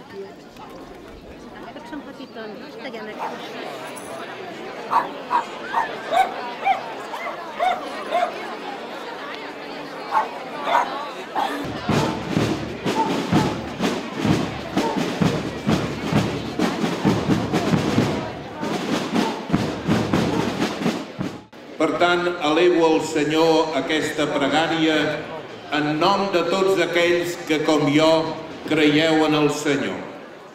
Aquests són petitons, tallant aquests. Per tant, elevo al Senyor aquesta pregària en nom de tots aquells que, com jo, creieu en el Senyor.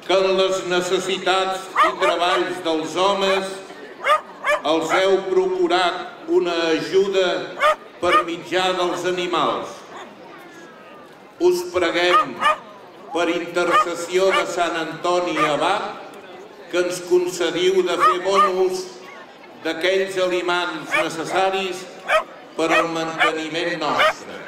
Que en les necessitats i treballs dels homes els heu procurat una ajuda per mitjà dels animals. Us preguem, per intercessió de Sant Antoni Abat, que ens concediu de fer bon ús d'aquells aliments necessaris per al manteniment nostre.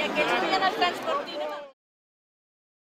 I aquells feien el transportino.